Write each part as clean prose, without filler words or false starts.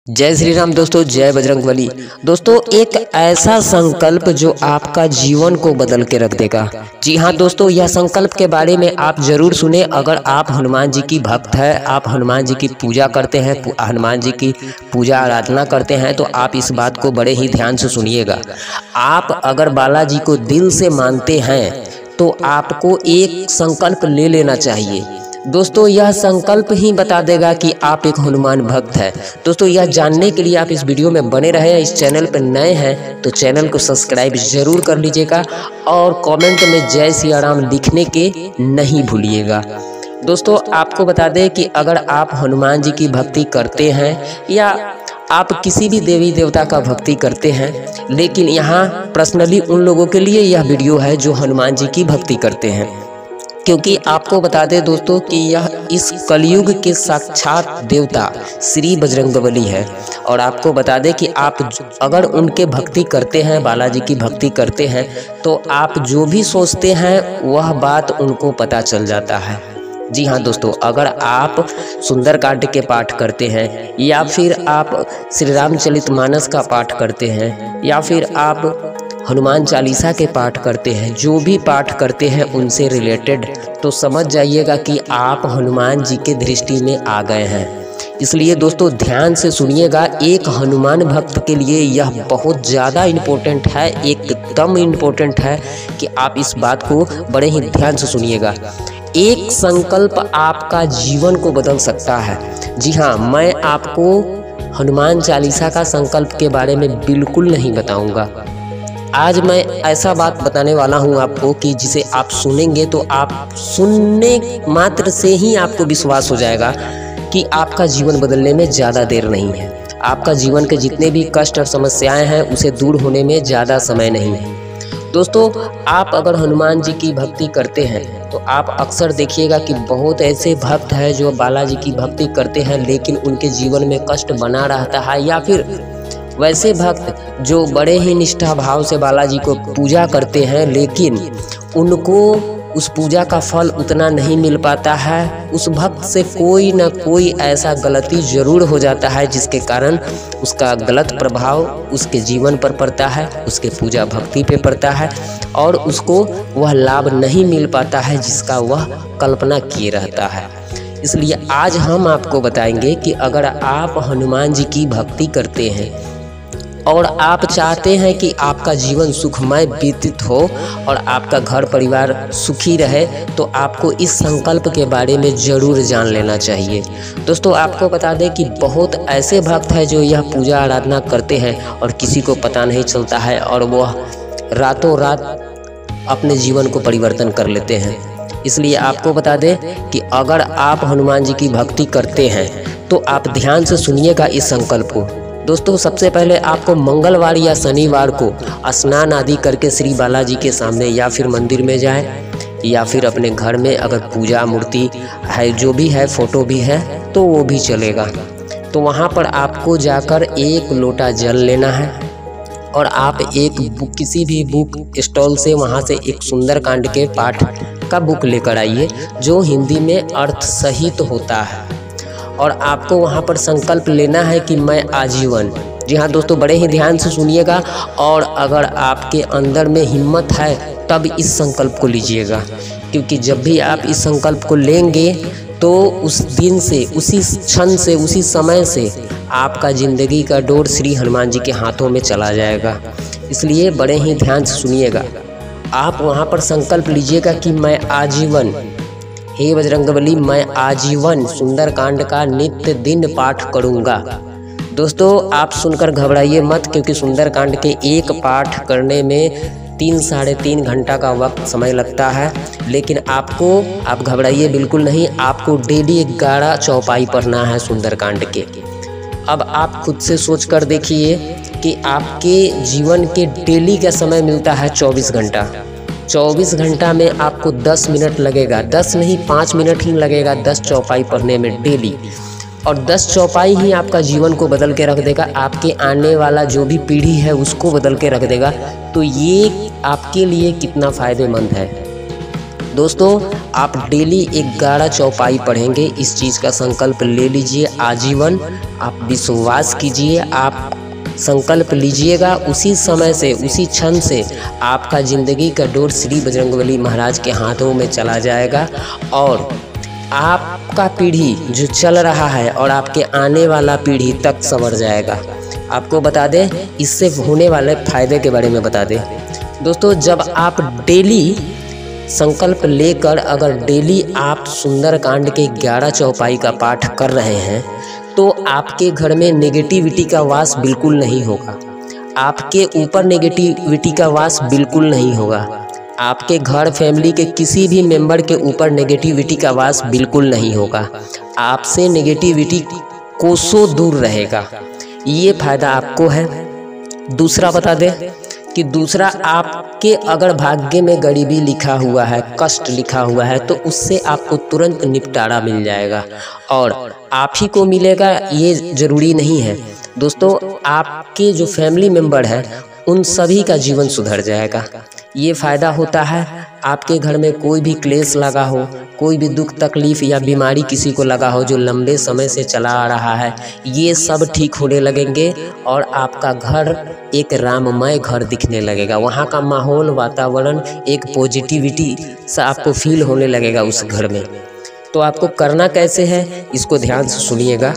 जय श्री राम दोस्तों, जय बजरंगबली। दोस्तों, एक ऐसा संकल्प जो आपका जीवन को बदल के रख देगा। जी हाँ दोस्तों, यह संकल्प के बारे में आप जरूर सुने। अगर आप हनुमान जी की भक्त हैं, आप हनुमान जी की पूजा करते हैं, हनुमान जी की पूजा आराधना करते हैं, तो आप इस बात को बड़े ही ध्यान से सुनिएगा। आप अगर बालाजी को दिल से मानते हैं तो आपको एक संकल्प ले लेना चाहिए। दोस्तों, यह संकल्प ही बता देगा कि आप एक हनुमान भक्त हैं। दोस्तों, यह जानने के लिए आप इस वीडियो में बने रहें। इस चैनल पर नए हैं तो चैनल को सब्सक्राइब जरूर कर लीजिएगा और कमेंट में जय सिया राम लिखने के नहीं भूलिएगा। दोस्तों, आपको बता दें कि अगर आप हनुमान जी की भक्ति करते हैं या आप किसी भी देवी देवता का भक्ति करते हैं, लेकिन यहाँ पर्सनली उन लोगों के लिए यह वीडियो है जो हनुमान जी की भक्ति करते हैं, क्योंकि आपको बता दें दोस्तों कि यह इस कलयुग के साक्षात देवता श्री बजरंगबली है। और आपको बता दें कि आप अगर उनके भक्ति करते हैं, बालाजी की भक्ति करते हैं, तो आप जो भी सोचते हैं वह बात उनको पता चल जाता है। जी हाँ दोस्तों, अगर आप सुंदरकांड के पाठ करते हैं या फिर आप श्री रामचरितमानस का पाठ करते हैं या फिर आप हनुमान चालीसा के पाठ करते हैं, जो भी पाठ करते हैं उनसे रिलेटेड, तो समझ जाइएगा कि आप हनुमान जी के दृष्टि में आ गए हैं। इसलिए दोस्तों ध्यान से सुनिएगा। एक हनुमान भक्त के लिए यह बहुत ज़्यादा इम्पोर्टेंट है, एकदम इम्पोर्टेंट है कि आप इस बात को बड़े ही ध्यान से सुनिएगा। एक संकल्प आपका जीवन को बदल सकता है। जी हाँ, मैं आपको हनुमान चालीसा का संकल्प के बारे में बिल्कुल नहीं बताऊँगा। आज मैं ऐसा बात बताने वाला हूं आपको कि जिसे आप सुनेंगे तो आप सुनने मात्र से ही आपको विश्वास हो जाएगा कि आपका जीवन बदलने में ज़्यादा देर नहीं है। आपका जीवन के जितने भी कष्ट और समस्याएं हैं उसे दूर होने में ज़्यादा समय नहीं है। दोस्तों, आप अगर हनुमान जी की भक्ति करते हैं तो आप अक्सर देखिएगा कि बहुत ऐसे भक्त हैं जो बालाजी की भक्ति करते हैं लेकिन उनके जीवन में कष्ट बना रहता है, या फिर वैसे भक्त जो बड़े ही निष्ठा भाव से बालाजी को पूजा करते हैं लेकिन उनको उस पूजा का फल उतना नहीं मिल पाता है। उस भक्त से कोई ना कोई ऐसा गलती जरूर हो जाता है जिसके कारण उसका गलत प्रभाव उसके जीवन पर पड़ता है, उसके पूजा भक्ति पे पड़ता है और उसको वह लाभ नहीं मिल पाता है जिसका वह कल्पना किए रहता है। इसलिए आज हम आपको बताएंगे कि अगर आप हनुमान जी की भक्ति करते हैं और आप चाहते हैं कि आपका जीवन सुखमय व्यतीत हो और आपका घर परिवार सुखी रहे, तो आपको इस संकल्प के बारे में ज़रूर जान लेना चाहिए। दोस्तों, आपको बता दें कि बहुत ऐसे भक्त हैं जो यह पूजा आराधना करते हैं और किसी को पता नहीं चलता है और वह रातों रात अपने जीवन को परिवर्तन कर लेते हैं। इसलिए आपको बता दें कि अगर आप हनुमान जी की भक्ति करते हैं तो आप ध्यान से सुनिएगा इस संकल्प को। दोस्तों, सबसे पहले आपको मंगलवार या शनिवार को स्नान आदि करके श्री बालाजी के सामने या फिर मंदिर में जाएं या फिर अपने घर में अगर पूजा मूर्ति है, जो भी है, फोटो भी है तो वो भी चलेगा। तो वहाँ पर आपको जाकर एक लोटा जल लेना है और आप किसी भी बुक स्टॉल से वहाँ से एक सुंदरकांड के पाठ का बुक लेकर आइए जो हिंदी में अर्थ सहित होता है। और आपको वहाँ पर संकल्प लेना है कि मैं आजीवन, जी हाँ दोस्तों, बड़े ही ध्यान से सुनिएगा। और अगर आपके अंदर में हिम्मत है तब इस संकल्प को लीजिएगा, क्योंकि जब भी आप इस संकल्प को लेंगे तो उस दिन से, उसी क्षण से, उसी समय से आपका ज़िंदगी का डोर श्री हनुमान जी के हाथों में चला जाएगा। इसलिए बड़े ही ध्यान से सुनिएगा। आप वहाँ पर संकल्प लीजिएगा कि मैं आजीवन, हे बजरंगबली, मैं आजीवन सुंदरकांड का नित्य दिन पाठ करूंगा। दोस्तों, आप सुनकर घबराइए मत, क्योंकि सुंदरकांड के एक पाठ करने में 3 - 3.5 घंटा का वक्त समय लगता है। लेकिन आप घबराइए बिल्कुल नहीं। आपको डेली 11 चौपाई पढ़ना है सुंदरकांड के। अब आप खुद से सोच कर देखिए कि आपके जीवन के डेली का समय मिलता है 24 घंटा। 24 घंटा में आपको 10 मिनट लगेगा, 10 नहीं 5 मिनट ही लगेगा 10 चौपाई पढ़ने में डेली। और 10 चौपाई ही आपका जीवन को बदल के रख देगा, आपके आने वाला जो भी पीढ़ी है उसको बदल के रख देगा। तो ये आपके लिए कितना फ़ायदेमंद है। दोस्तों आप डेली 11 चौपाई पढ़ेंगे, इस चीज़ का संकल्प ले लीजिए आजीवन। आप विश्वास कीजिए, आप संकल्प लीजिएगा, उसी समय से उसी क्षण से आपका ज़िंदगी का डोर श्री बजरंगबली महाराज के हाथों में चला जाएगा और आपका पीढ़ी जो चल रहा है और आपके आने वाला पीढ़ी तक संवर जाएगा। आपको बता दें इससे होने वाले फ़ायदे के बारे में बता दें दोस्तों। जब आप डेली संकल्प लेकर अगर डेली आप सुंदरकांड के 11 चौपाई का पाठ कर रहे हैं तो आपके घर में नेगेटिविटी का वास बिल्कुल नहीं होगा, आपके ऊपर नेगेटिविटी का वास बिल्कुल नहीं होगा, आपके घर फैमिली के किसी भी मेंबर के ऊपर नेगेटिविटी का वास बिल्कुल नहीं होगा, आपसे नेगेटिविटी कोसों दूर रहेगा। ये फ़ायदा आपको है। दूसरा बता दें कि दूसरा, आपके अगर भाग्य में गरीबी लिखा हुआ है, कष्ट लिखा हुआ है, तो उससे आपको तुरंत निपटारा मिल जाएगा और आप ही को मिलेगा ये ज़रूरी नहीं है दोस्तों, आपके जो फैमिली मेंबर है उन सभी का जीवन सुधर जाएगा। ये फ़ायदा होता है आपके घर में कोई भी क्लेश लगा हो, कोई भी दुख तकलीफ़ या बीमारी किसी को लगा हो जो लंबे समय से चला आ रहा है, ये सब ठीक होने लगेंगे और आपका घर एक राममय घर दिखने लगेगा। वहाँ का माहौल, वातावरण एक पॉजिटिविटी सा आपको फील होने लगेगा उस घर में। तो आपको करना कैसे है इसको ध्यान से सुनिएगा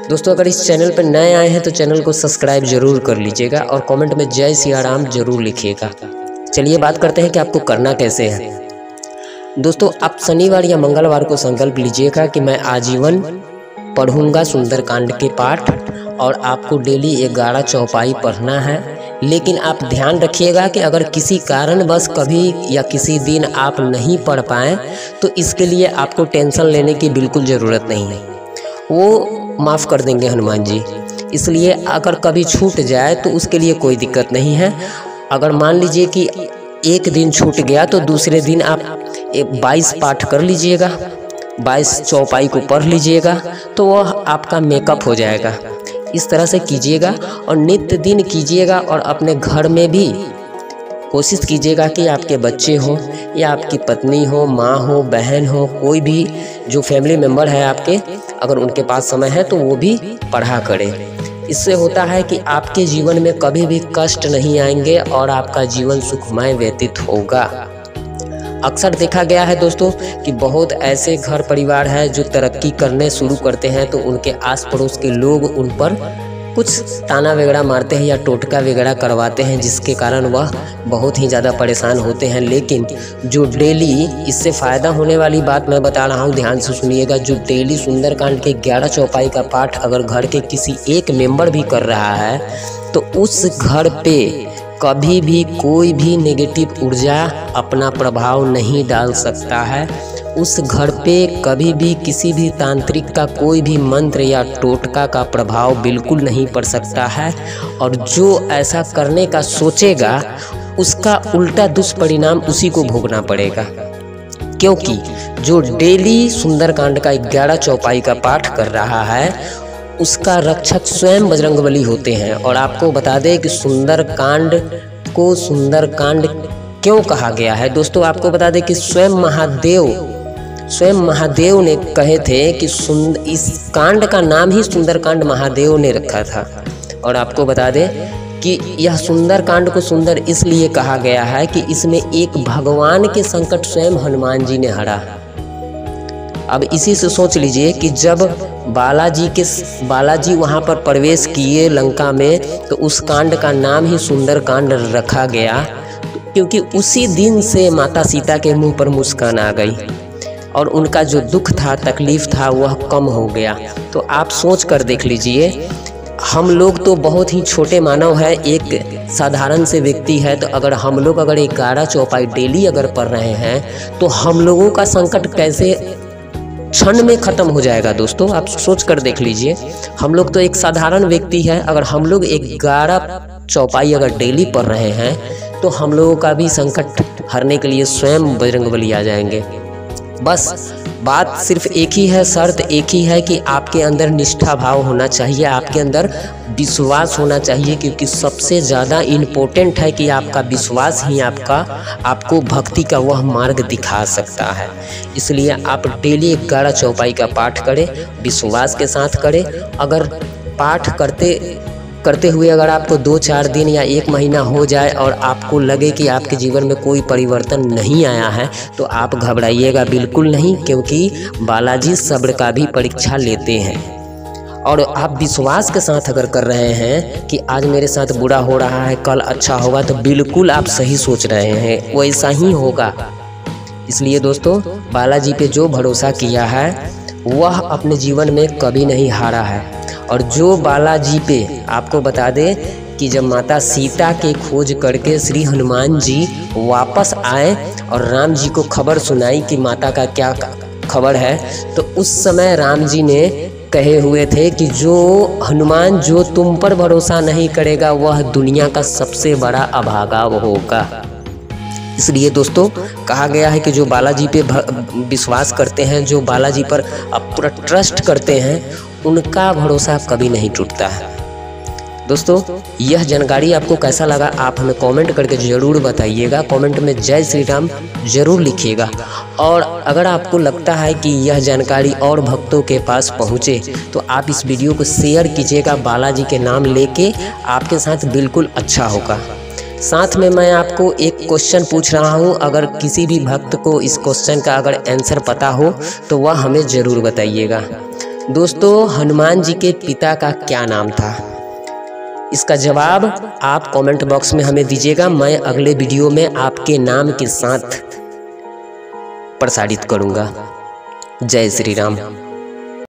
दोस्तों। अगर इस चैनल पर नए आए हैं तो चैनल को सब्सक्राइब जरूर कर लीजिएगा और कमेंट में जय सिया राम जरूर लिखिएगा। चलिए बात करते हैं कि आपको करना कैसे है दोस्तों। आप शनिवार या मंगलवार को संकल्प लीजिएगा कि मैं आजीवन पढ़ूंगा सुंदरकांड के पाठ और आपको डेली 11 चौपाई पढ़ना है। लेकिन आप ध्यान रखिएगा कि अगर किसी कारणवश कभी या किसी दिन आप नहीं पढ़ पाएँ तो इसके लिए आपको टेंशन लेने की बिल्कुल ज़रूरत नहीं है, वो माफ़ कर देंगे हनुमान जी। इसलिए अगर कभी छूट जाए तो उसके लिए कोई दिक्कत नहीं है। अगर मान लीजिए कि एक दिन छूट गया तो दूसरे दिन आप 22 पाठ कर लीजिएगा, 22 चौपाई को पढ़ लीजिएगा तो वह आपका मेकअप हो जाएगा। इस तरह से कीजिएगा और नित्य दिन कीजिएगा और अपने घर में भी कोशिश कीजिएगा कि आपके बच्चे हो या आपकी पत्नी हो, माँ हो, बहन हो, कोई भी जो फैमिली मेम्बर है आपके, अगर उनके पास समय है तो वो भी पढ़ा करें। इससे होता है कि आपके जीवन में कभी भी कष्ट नहीं आएंगे और आपका जीवन सुखमय व्यतीत होगा। अक्सर देखा गया है दोस्तों कि बहुत ऐसे घर परिवार हैं जो तरक्की करने शुरू करते हैं तो उनके आस पड़ोस के लोग उन पर कुछ ताना वगैरह मारते हैं या टोटका वगैरह करवाते हैं, जिसके कारण वह बहुत ही ज़्यादा परेशान होते हैं। लेकिन जो डेली, इससे फ़ायदा होने वाली बात मैं बता रहा हूँ, ध्यान से सुनिएगा। जो डेली सुंदरकांड के 11 चौपाई का पाठ अगर घर के किसी एक मेंबर भी कर रहा है तो उस घर पे कभी भी कोई भी नेगेटिव ऊर्जा अपना प्रभाव नहीं डाल सकता है। उस घर पे कभी भी किसी भी तांत्रिक का कोई भी मंत्र या टोटका का प्रभाव बिल्कुल नहीं पड़ सकता है और जो ऐसा करने का सोचेगा उसका उल्टा दुष्परिणाम उसी को भोगना पड़ेगा, क्योंकि जो डेली सुंदरकांड का 11 चौपाई का पाठ कर रहा है उसका रक्षक स्वयं बजरंगबली होते हैं। और आपको बता दें कि सुंदरकांड को सुंदरकांड क्यों कहा गया है दोस्तों। आपको बता दें कि स्वयं महादेव ने कहे थे कि इस कांड का नाम ही सुंदरकांड महादेव ने रखा था। और आपको बता दें कि यह सुंदरकांड को सुंदर इसलिए कहा गया है कि इसमें एक भगवान के संकट स्वयं हनुमान जी ने हरा। अब इसी से सोच लीजिए कि जब बालाजी वहाँ पर प्रवेश किए लंका में तो उस कांड का नाम ही सुंदरकांड रखा गया, क्योंकि उसी दिन से माता सीता के मुंह पर मुस्कान आ गई और उनका जो दुख था, तकलीफ था, वह कम हो गया। तो आप सोच कर देख लीजिए, हम लोग तो बहुत ही छोटे मानव है, एक साधारण से व्यक्ति है, तो अगर हम लोग 11 चौपाई डेली अगर पढ़ रहे हैं तो हम लोगों का संकट कैसे क्षण में ख़त्म हो जाएगा दोस्तों। आप सोच कर देख लीजिए, हम लोग तो एक साधारण व्यक्ति है, अगर हम लोग 11 चौपाई अगर डेली पढ़ रहे हैं तो हम लोगों का भी संकट हरने के लिए स्वयं बजरंगबली आ जाएंगे। बस बात सिर्फ एक ही है, शर्त एक ही है कि आपके अंदर निष्ठा भाव होना चाहिए, आपके अंदर विश्वास होना चाहिए, क्योंकि सबसे ज़्यादा इम्पोर्टेंट है कि आपका विश्वास ही आपको भक्ति का वह मार्ग दिखा सकता है। इसलिए आप डेली 11 चौपाई का पाठ करें, विश्वास के साथ करें। अगर पाठ करते हुए अगर आपको 2-4 दिन या 1 महीना हो जाए और आपको लगे कि आपके जीवन में कोई परिवर्तन नहीं आया है, तो आप घबराइएगा बिल्कुल नहीं, क्योंकि बालाजी सब्र का भी परीक्षा लेते हैं। और आप विश्वास के साथ अगर कर रहे हैं कि आज मेरे साथ बुरा हो रहा है, कल अच्छा होगा, तो बिल्कुल आप सही सोच रहे हैं, वैसा ही होगा। इसलिए दोस्तों, बालाजी पे जो भरोसा किया है वह अपने जीवन में कभी नहीं हारा है। और जो बालाजी पे, आपको बता दें कि जब माता सीता के खोज करके श्री हनुमान जी वापस आए और राम जी को खबर सुनाई कि माता का क्या खबर है, तो उस समय राम जी ने कहे हुए थे कि जो हनुमान जो तुम पर भरोसा नहीं करेगा वह दुनिया का सबसे बड़ा अभागा होगा। इसलिए दोस्तों, कहा गया है कि जो बालाजी पे विश्वास करते हैं, जो बालाजी पर पूरा ट्रस्ट करते हैं, उनका भरोसा कभी नहीं टूटता है। दोस्तों, यह जानकारी आपको कैसा लगा आप हमें कमेंट करके ज़रूर बताइएगा। कमेंट में जय श्री राम ज़रूर लिखिएगा। और अगर आपको लगता है कि यह जानकारी और भक्तों के पास पहुँचे, तो आप इस वीडियो को शेयर कीजिएगा, बालाजी के नाम लेके आपके साथ बिल्कुल अच्छा होगा। साथ में मैं आपको एक क्वेश्चन पूछ रहा हूं, अगर किसी भी भक्त को इस क्वेश्चन का अगर आंसर पता हो तो वह हमें ज़रूर बताइएगा। दोस्तों, हनुमान जी के पिता का क्या नाम था? इसका जवाब आप कमेंट बॉक्स में हमें दीजिएगा। मैं अगले वीडियो में आपके नाम के साथ प्रसारित करूंगा। जय श्री राम।